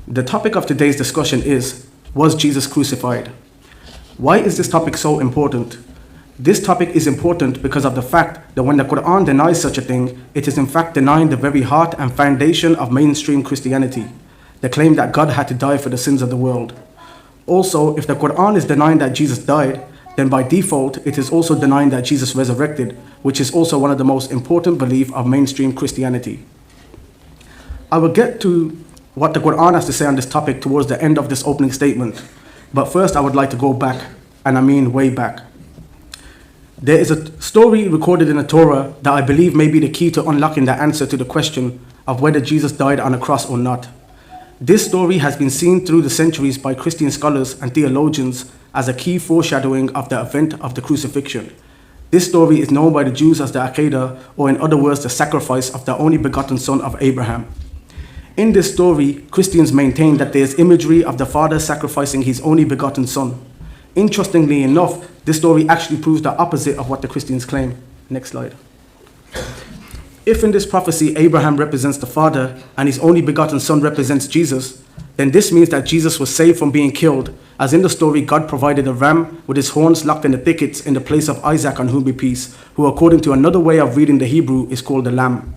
The topic of today's discussion is, was Jesus crucified? Why is this topic so important? This topic is important because of the fact that when the Quran denies such a thing, it is in fact denying the very heart and foundation of mainstream Christianity, the claim that God had to die for the sins of the world. Also, if the Quran is denying that Jesus died, then by default, it is also denying that Jesus resurrected, which is also one of the most important beliefs of mainstream Christianity. I will get to what the Quran has to say on this topic towards the end of this opening statement. But first, I would like to go back, and I mean way back. There is a story recorded in the Torah that I believe may be the key to unlocking the answer to the question of whether Jesus died on a cross or not. This story has been seen through the centuries by Christian scholars and theologians as a key foreshadowing of the event of the crucifixion. This story is known by the Jews as the Akedah, or in other words, the sacrifice of the only begotten son of Abraham. In this story, Christians maintain that there is imagery of the father sacrificing his only begotten son. Interestingly enough, this story actually proves the opposite of what the Christians claim. Next slide. If in this prophecy Abraham represents the father and his only begotten son represents Jesus, then this means that Jesus was saved from being killed, as in the story God provided a ram with his horns locked in the thickets in the place of Isaac, on whom be peace, who according to another way of reading the Hebrew is called the lamb.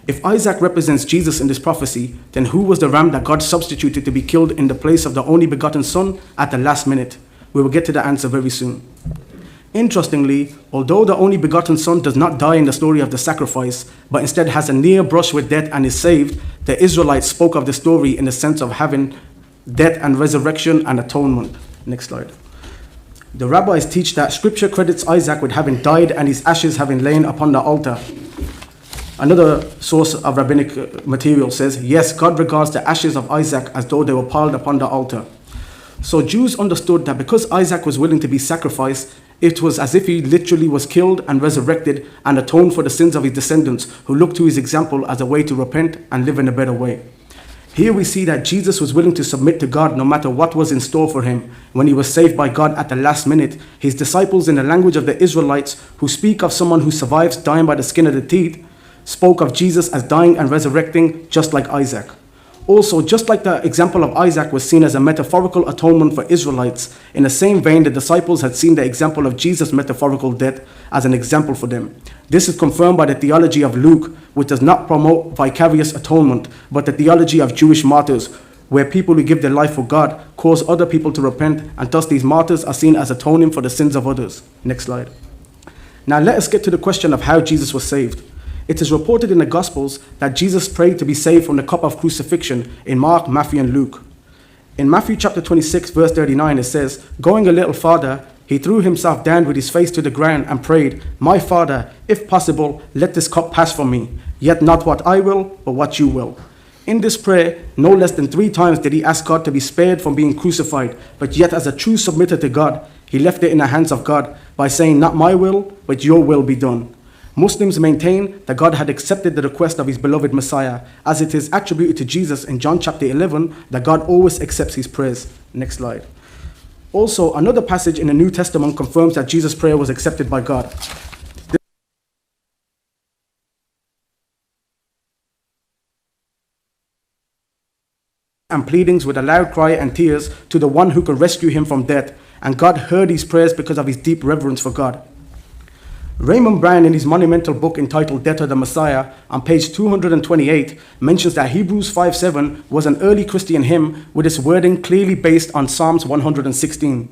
If Isaac represents Jesus in this prophecy, then who was the ram that God substituted to be killed in the place of the only begotten son at the last minute? We will get to the answer very soon. Interestingly, although the only begotten son does not die in the story of the sacrifice, but instead has a near brush with death and is saved, the Israelites spoke of the story in the sense of having death and resurrection and atonement. Next slide. The rabbis teach that scripture credits Isaac with having died and his ashes having lain upon the altar. Another source of rabbinic material says, yes, God regards the ashes of Isaac as though they were piled upon the altar. So Jews understood that because Isaac was willing to be sacrificed, it was as if he literally was killed and resurrected and atoned for the sins of his descendants, who looked to his example as a way to repent and live in a better way. Here we see that Jesus was willing to submit to God no matter what was in store for him. When he was saved by God at the last minute, his disciples, in the language of the Israelites, who speak of someone who survives dying by the skin of the teeth, spoke of Jesus as dying and resurrecting just like Isaac. Also, just like the example of Isaac was seen as a metaphorical atonement for Israelites, in the same vein the disciples had seen the example of Jesus' metaphorical death as an example for them. This is confirmed by the theology of Luke, which does not promote vicarious atonement, but the theology of Jewish martyrs, where people who give their life for God cause other people to repent, and thus these martyrs are seen as atoning for the sins of others. Next slide. Now let us get to the question of how Jesus was saved. It is reported in the Gospels that Jesus prayed to be saved from the cup of crucifixion in Mark, Matthew, and Luke. In Matthew chapter 26, verse 39, it says, going a little farther, he threw himself down with his face to the ground and prayed, my Father, if possible, let this cup pass from me, yet not what I will, but what you will. In this prayer, no less than 3 times did he ask God to be spared from being crucified, but yet as a true submitter to God, he left it in the hands of God by saying, not my will, but your will be done. Muslims maintain that God had accepted the request of his beloved Messiah, as it is attributed to Jesus in John chapter 11 that God always accepts his prayers. Next slide. Also, another passage in the New Testament confirms that Jesus' prayer was accepted by God. And pleadings with a loud cry and tears to the one who could rescue him from death, and God heard his prayers because of his deep reverence for God. Raymond Brown, in his monumental book entitled Death of the Messiah, on page 228, mentions that Hebrews 5:7 was an early Christian hymn with its wording clearly based on Psalms 116.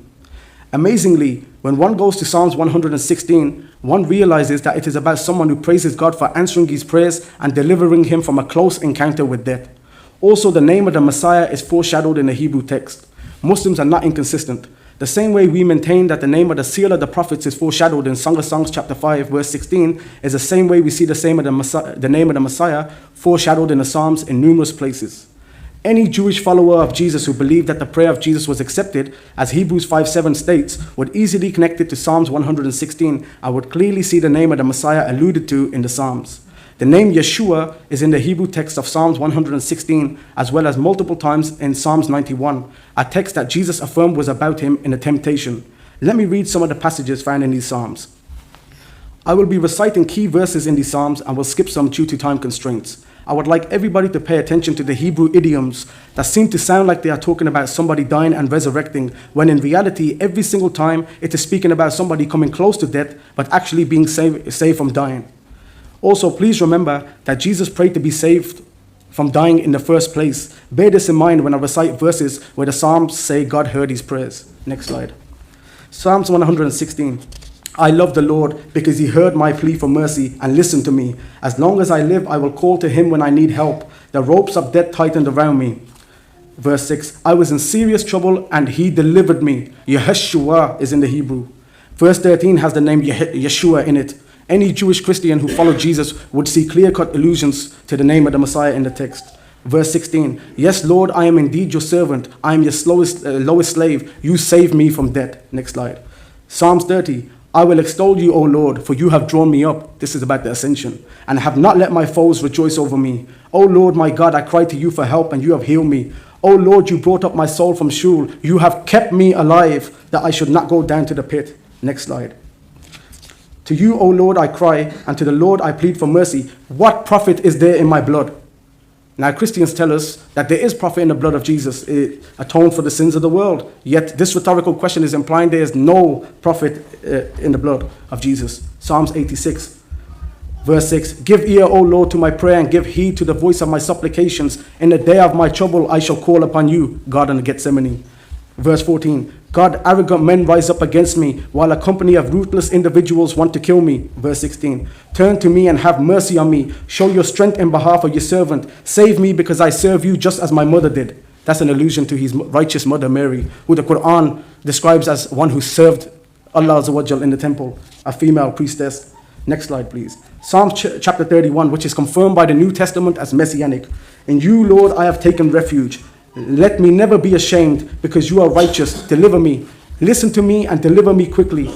Amazingly, when one goes to Psalms 116, one realizes that it is about someone who praises God for answering his prayers and delivering him from a close encounter with death. Also, the name of the Messiah is foreshadowed in the Hebrew text. Muslims are not inconsistent. The same way we maintain that the name of the seal of the prophets is foreshadowed in Song of Songs chapter 5 verse 16 is the same way we see the name of the Messiah foreshadowed in the Psalms in numerous places. Any Jewish follower of Jesus who believed that the prayer of Jesus was accepted, as Hebrews 5:7 states, would easily connect it to Psalms 116 and would clearly see the name of the Messiah alluded to in the Psalms. The name Yeshua is in the Hebrew text of Psalms 116, as well as multiple times in Psalms 91, a text that Jesus affirmed was about him in a temptation. Let me read some of the passages found in these Psalms. I will be reciting key verses in these Psalms and will skip some due to time constraints. I would like everybody to pay attention to the Hebrew idioms that seem to sound like they are talking about somebody dying and resurrecting, when in reality, every single time it is speaking about somebody coming close to death, but actually being saved from dying. Also, please remember that Jesus prayed to be saved from dying in the first place. Bear this in mind when I recite verses where the Psalms say God heard his prayers. Next slide. Psalms 116. I love the Lord because he heard my plea for mercy and listened to me. As long as I live, I will call to him when I need help. The ropes of death tightened around me. Verse 6, I was in serious trouble and he delivered me. Yeshua is in the Hebrew. Verse 13 has the name Yeshua in it. Any Jewish Christian who followed Jesus would see clear-cut allusions to the name of the Messiah in the text. Verse 16, yes, Lord, I am indeed your servant. I am your lowest slave. You save me from death. Next slide. Psalms 30, I will extol you, O Lord, for you have drawn me up. This is about the ascension. And have not let my foes rejoice over me. O Lord, my God, I cried to you for help, and you have healed me. O Lord, you brought up my soul from Sheol. You have kept me alive, that I should not go down to the pit. Next slide. To you, O Lord, I cry, and to the Lord I plead for mercy. What profit is there in my blood? Now, Christians tell us that there is profit in the blood of Jesus. It atoned for the sins of the world. Yet this rhetorical question is implying there is no profit in the blood of Jesus. Psalms 86, verse 6. Give ear, O Lord, to my prayer, and give heed to the voice of my supplications. In the day of my trouble I shall call upon you, God in Gethsemane. Verse 14. God, arrogant men rise up against me, while a company of ruthless individuals want to kill me. Verse 16. Turn to me and have mercy on me. Show your strength in behalf of your servant. Save me because I serve you just as my mother did. That's an allusion to his righteous mother Mary, who the Quran describes as one who served Allah Azza wa Jal in the temple, a female priestess. Next slide, please. Psalm chapter 31, which is confirmed by the New Testament as messianic. In you, Lord, I have taken refuge. Let me never be ashamed, because you are righteous. Deliver me. Listen to me and deliver me quickly.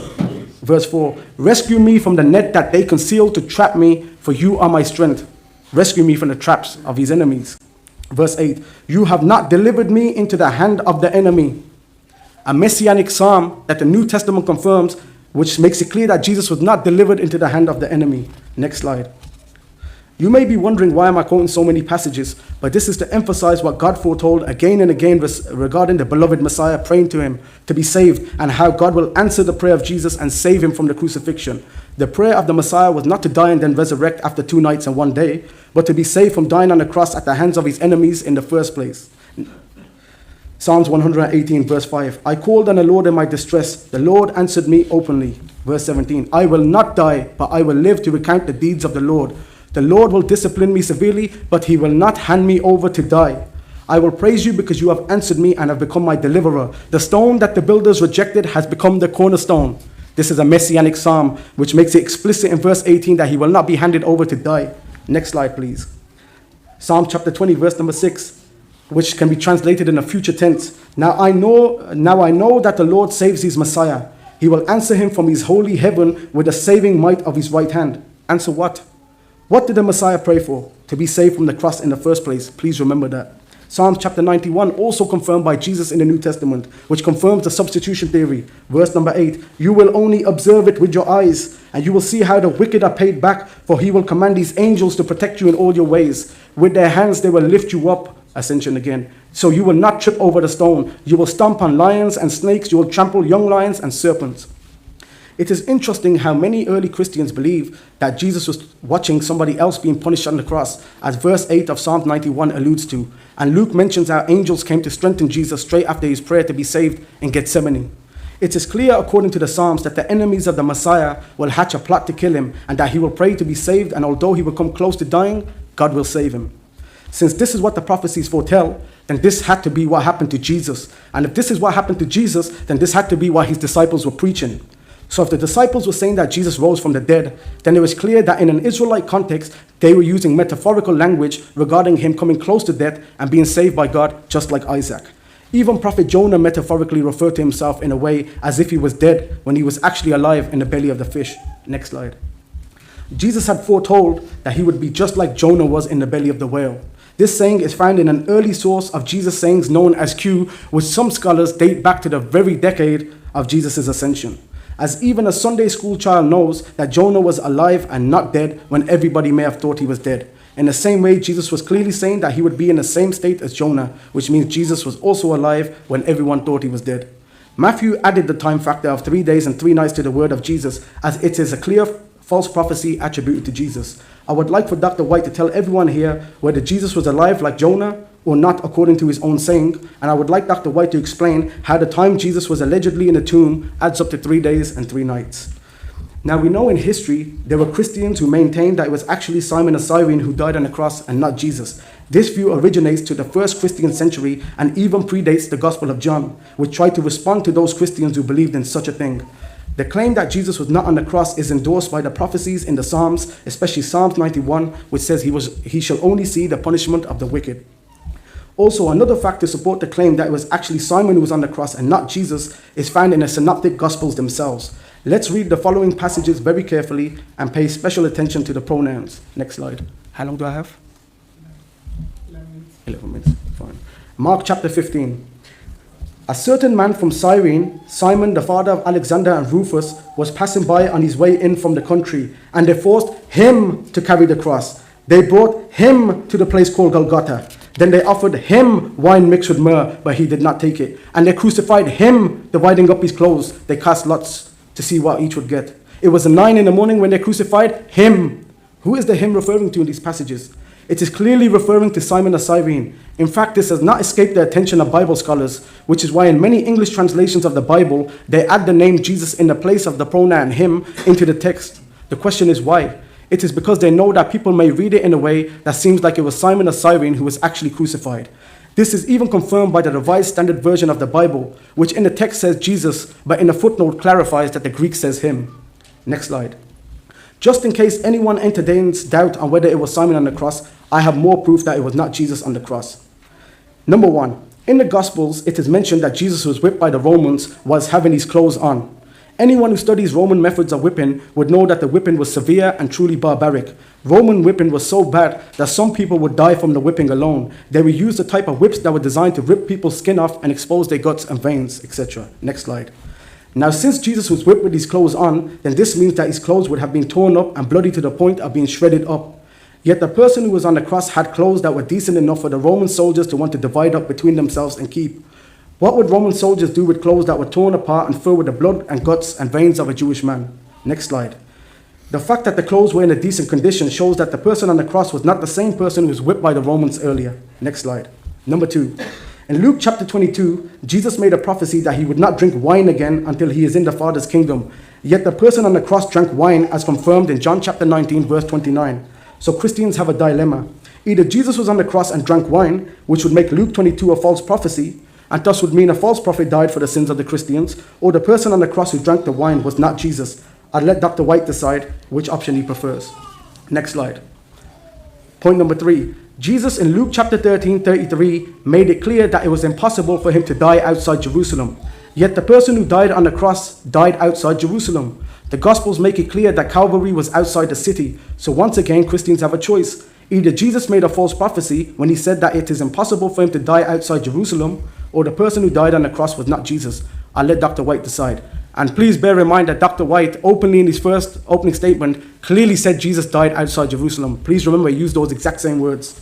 Verse 4. Rescue me from the net that they conceal to trap me, for you are my strength. Rescue me from the traps of his enemies. Verse 8. You have not delivered me into the hand of the enemy. A messianic psalm that the New Testament confirms, which makes it clear that Jesus was not delivered into the hand of the enemy. Next slide. You may be wondering, why am I quoting so many passages? But this is to emphasize what God foretold again and again regarding the beloved Messiah praying to him to be saved, and how God will answer the prayer of Jesus and save him from the crucifixion. The prayer of the Messiah was not to die and then resurrect after 2 nights and 1 day, but to be saved from dying on the cross at the hands of his enemies in the first place. Psalms 118 verse 5. I called on the Lord in my distress. The Lord answered me openly. Verse 17. I will not die, but I will live to recount the deeds of the Lord. The Lord will discipline me severely, but he will not hand me over to die. I will praise you because you have answered me and have become my deliverer. The stone that the builders rejected has become the cornerstone. This is a messianic psalm, which makes it explicit in verse 18 that he will not be handed over to die. Next slide, please. Psalm chapter 20, verse number 6, which can be translated in a future tense. Now I know that the Lord saves his Messiah. He will answer him from his holy heaven with the saving might of his right hand. Answer what? What did the Messiah pray for? To be saved from the cross in the first place. Please remember that. Psalm chapter 91, also confirmed by Jesus in the New Testament, which confirms the substitution theory. Verse number 8, you will only observe it with your eyes, and you will see how the wicked are paid back, for he will command his angels to protect you in all your ways. With their hands they will lift you up, ascension again, so you will not trip over the stone. You will stomp on lions and snakes, you will trample young lions and serpents. It is interesting how many early Christians believe that Jesus was watching somebody else being punished on the cross, as verse 8 of Psalm 91 alludes to. And Luke mentions how angels came to strengthen Jesus straight after his prayer to be saved in Gethsemane. It is clear, according to the Psalms, that the enemies of the Messiah will hatch a plot to kill him, and that he will pray to be saved, and although he will come close to dying, God will save him. Since this is what the prophecies foretell, then this had to be what happened to Jesus. And if this is what happened to Jesus, then this had to be what his disciples were preaching. So if the disciples were saying that Jesus rose from the dead, then it was clear that in an Israelite context, they were using metaphorical language regarding him coming close to death and being saved by God, just like Isaac. Even Prophet Jonah metaphorically referred to himself in a way as if he was dead when he was actually alive in the belly of the fish. Next slide. Jesus had foretold that he would be just like Jonah was in the belly of the whale. This saying is found in an early source of Jesus' sayings known as Q, which some scholars date back to the very decade of Jesus' ascension. As even a Sunday school child knows that Jonah was alive and not dead when everybody may have thought he was dead. In the same way, Jesus was clearly saying that he would be in the same state as Jonah, which means Jesus was also alive when everyone thought he was dead. Matthew added the time factor of 3 days and 3 nights to the word of Jesus, as it is a clear false prophecy attributed to Jesus. I would like for Dr. White to tell everyone here whether Jesus was alive like Jonah or not according to his own saying, and I would like Dr. White to explain how the time Jesus was allegedly in the tomb adds up to 3 days and 3 nights. Now we know in history there were Christians who maintained that it was actually Simon the Cyrene who died on the cross and not Jesus. This view originates to the first Christian century and even predates the Gospel of John, which tried to respond to those Christians who believed in such a thing. The claim that Jesus was not on the cross is endorsed by the prophecies in the Psalms, especially Psalms 91, which says he shall only see the punishment of the wicked. Also, another fact to support the claim that it was actually Simon who was on the cross and not Jesus is found in the Synoptic Gospels themselves. Let's read the following passages very carefully and pay special attention to the pronouns. Next slide. How long do I have? 11 minutes. Fine. Mark chapter 15. A certain man from Cyrene, Simon, the father of Alexander and Rufus, was passing by on his way in from the country, and they forced him to carry the cross. They brought him to the place called Golgotha. Then they offered him wine mixed with myrrh, but he did not take it. And they crucified him, dividing up his clothes. They cast lots to see what each would get. It was 9 a.m. when they crucified him. Who is the him referring to in these passages? It is clearly referring to Simon the Cyrene. In fact, this has not escaped the attention of Bible scholars, which is why in many English translations of the Bible, they add the name Jesus in the place of the pronoun him into the text. The question is why? It is because they know that people may read it in a way that seems like it was Simon the Cyrene who was actually crucified. This is even confirmed by the Revised Standard Version of the Bible, which in the text says Jesus, but in a footnote clarifies that the Greek says him. Next slide. Just in case anyone entertains doubt on whether it was Simon on the cross, I have more proof that it was not Jesus on the cross. Number 1, in the Gospels, it is mentioned that Jesus was whipped by the Romans whilst having his clothes on. Anyone who studies Roman methods of whipping would know that the whipping was severe and truly barbaric. Roman whipping was so bad that some people would die from the whipping alone. They would use the type of whips that were designed to rip people's skin off and expose their guts and veins, etc. Next slide. Now, since Jesus was whipped with his clothes on, then this means that his clothes would have been torn up and bloody to the point of being shredded up. Yet the person who was on the cross had clothes that were decent enough for the Roman soldiers to want to divide up between themselves and keep. What would Roman soldiers do with clothes that were torn apart and filled with the blood and guts and veins of a Jewish man? Next slide. The fact that the clothes were in a decent condition shows that the person on the cross was not the same person who was whipped by the Romans earlier. Next slide. Number 2. In Luke chapter 22, Jesus made a prophecy that he would not drink wine again until he is in the Father's kingdom. Yet the person on the cross drank wine as confirmed in John chapter 19, verse 29. So Christians have a dilemma. Either Jesus was on the cross and drank wine, which would make Luke 22 a false prophecy, and thus would mean a false prophet died for the sins of the Christians, or the person on the cross who drank the wine was not Jesus. I'll let Dr. White decide which option he prefers. Next slide. Point number 3. Jesus in Luke chapter 13:33 made it clear that it was impossible for him to die outside Jerusalem. Yet the person who died on the cross died outside Jerusalem. The Gospels make it clear that Calvary was outside the city. So once again, Christians have a choice. Either Jesus made a false prophecy when he said that it is impossible for him to die outside Jerusalem, or the person who died on the cross was not Jesus. I'll let Dr. White decide. And please bear in mind that Dr. White, openly in his first opening statement, clearly said Jesus died outside Jerusalem. Please remember, he used those exact same words.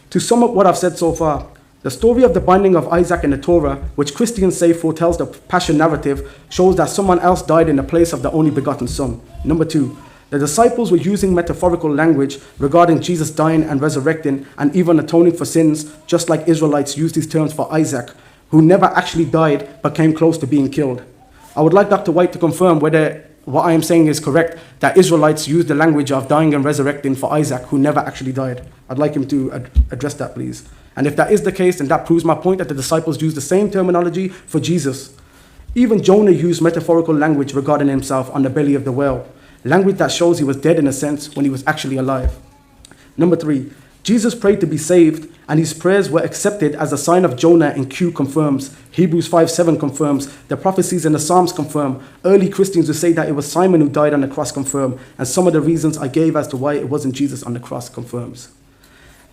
To sum up what I've said so far, the story of the binding of Isaac in the Torah, which Christians say foretells the Passion narrative, shows that someone else died in the place of the only begotten Son. Number 2, the disciples were using metaphorical language regarding Jesus dying and resurrecting and even atoning for sins, just like Israelites used these terms for Isaac, who never actually died but came close to being killed. I would like Dr. White to confirm whether what I am saying is correct, that Israelites used the language of dying and resurrecting for Isaac, who never actually died. I'd like him to address that, please. And if that is the case, then that proves my point that the disciples used the same terminology for Jesus. Even Jonah used metaphorical language regarding himself on the belly of the whale, language that shows he was dead in a sense when he was actually alive. Number 3, Jesus prayed to be saved, and his prayers were accepted as a sign of Jonah in Q confirms. Hebrews 5:7 confirms. The prophecies in the Psalms confirm. Early Christians who say that it was Simon who died on the cross confirm. And some of the reasons I gave as to why it wasn't Jesus on the cross confirms.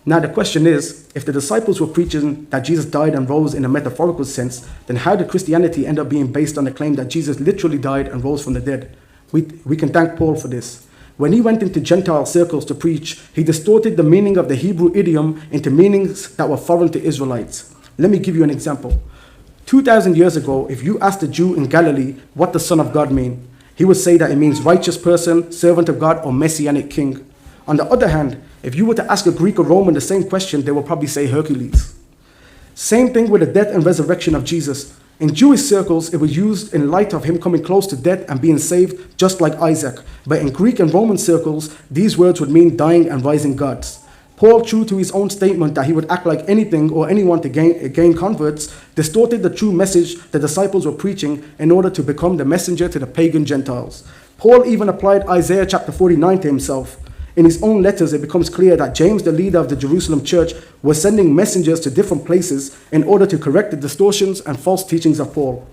Now the question is, if the disciples were preaching that Jesus died and rose in a metaphorical sense, then how did Christianity end up being based on the claim that Jesus literally died and rose from the dead? We can thank Paul for this. When he went into Gentile circles to preach, he distorted the meaning of the Hebrew idiom into meanings that were foreign to Israelites. Let me give you an example. 2,000 years ago, if you asked a Jew in Galilee what the Son of God means, he would say that it means righteous person, servant of God, or messianic king. On the other hand, if you were to ask a Greek or Roman the same question, they will probably say Hercules. Same thing with the death and resurrection of Jesus. In Jewish circles, it was used in light of him coming close to death and being saved, just like Isaac. But in Greek and Roman circles, these words would mean dying and rising gods. Paul, true to his own statement that he would act like anything or anyone to gain converts, distorted the true message the disciples were preaching in order to become the messenger to the pagan Gentiles. Paul even applied Isaiah chapter 49 to himself. In his own letters, it becomes clear that James, the leader of the Jerusalem church, was sending messengers to different places in order to correct the distortions and false teachings of Paul.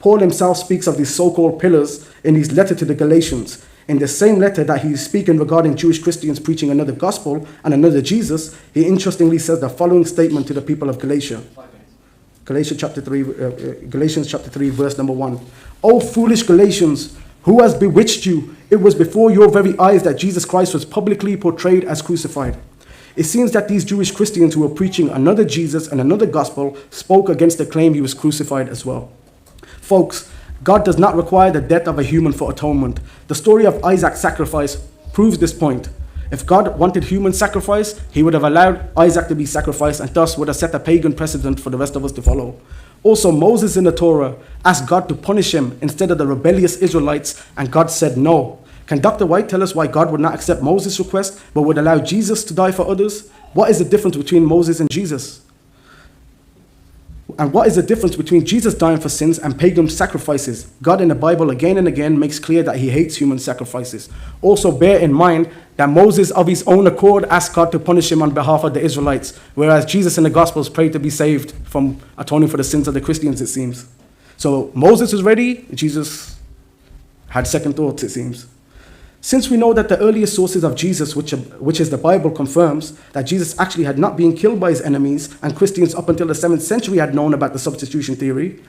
Paul himself speaks of these so-called pillars in his letter to the Galatians. In the same letter that he is speaking regarding Jewish Christians preaching another gospel and another Jesus, he interestingly says the following statement to the people of Galatia. Galatians chapter 3, verse number 1. O foolish Galatians, who has bewitched you? It was before your very eyes that Jesus Christ was publicly portrayed as crucified. It seems that these Jewish Christians who were preaching another Jesus and another gospel spoke against the claim he was crucified as well. Folks, God does not require the death of a human for atonement. The story of Isaac's sacrifice proves this point. If God wanted human sacrifice, he would have allowed Isaac to be sacrificed and thus would have set a pagan precedent for the rest of us to follow. Also, Moses in the Torah asked God to punish him instead of the rebellious Israelites, and God said no. Can Dr. White tell us why God would not accept Moses' request but would allow Jesus to die for others? What is the difference between Moses and Jesus? And what is the difference between Jesus dying for sins and pagan sacrifices? God in the Bible again and again makes clear that he hates human sacrifices. Also bear in mind that Moses of his own accord asked God to punish him on behalf of the Israelites, whereas Jesus in the Gospels prayed to be saved from atoning for the sins of the Christians, it seems. So Moses was ready, Jesus had second thoughts, it seems. Since we know that the earliest sources of Jesus, which is the Bible, confirms that Jesus actually had not been killed by his enemies, and Christians up until the 7th century had known about the substitution theory,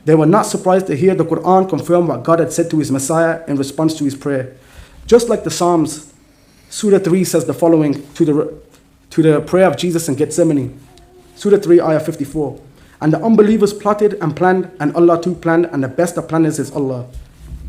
they were not surprised to hear the Quran confirm what God had said to his Messiah in response to his prayer. Just like the Psalms, Surah 3 says the following to the prayer of Jesus in Gethsemane. Surah 3, ayah 54. And the unbelievers plotted and planned, and Allah too planned, and the best of planners is Allah.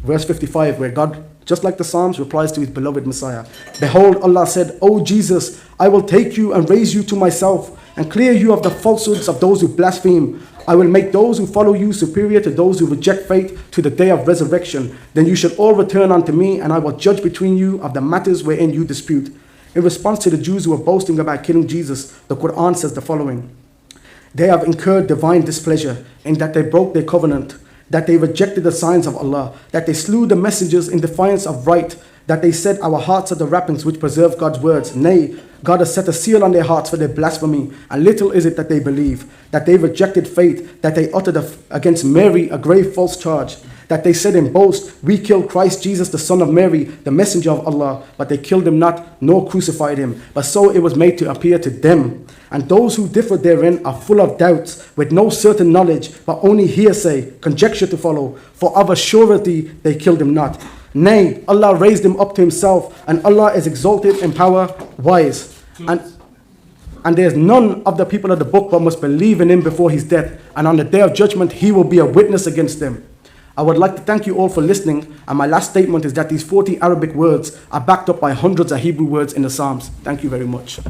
Verse 55, where God, just like the Psalms, replies to his beloved Messiah. Behold, Allah said, O Jesus, I will take you and raise you to myself and clear you of the falsehoods of those who blaspheme. I will make those who follow you superior to those who reject faith to the day of resurrection. Then you shall all return unto me, and I will judge between you of the matters wherein you dispute. In response to the Jews who were boasting about killing Jesus, the Quran says the following. They have incurred divine displeasure in that they broke their covenant, that they rejected the signs of Allah, that they slew the messengers in defiance of right, that they said our hearts are the wrappings which preserve God's words. Nay, God has set a seal on their hearts for their blasphemy, and little is it that they believe, that they rejected faith, that they uttered against Mary a grave false charge, that they said in boast, we killed Christ Jesus, the son of Mary, the messenger of Allah, but they killed him not, nor crucified him, but so it was made to appear to them. And those who differ therein are full of doubts, with no certain knowledge, but only hearsay, conjecture to follow. For of a surety they killed him not. Nay, Allah raised him up to himself, and Allah is exalted in power, wise. And there is none of the people of the book but must believe in him before his death, and on the day of judgment he will be a witness against them. I would like to thank you all for listening, and my last statement is that these 40 Arabic words are backed up by hundreds of Hebrew words in the Psalms. Thank you very much.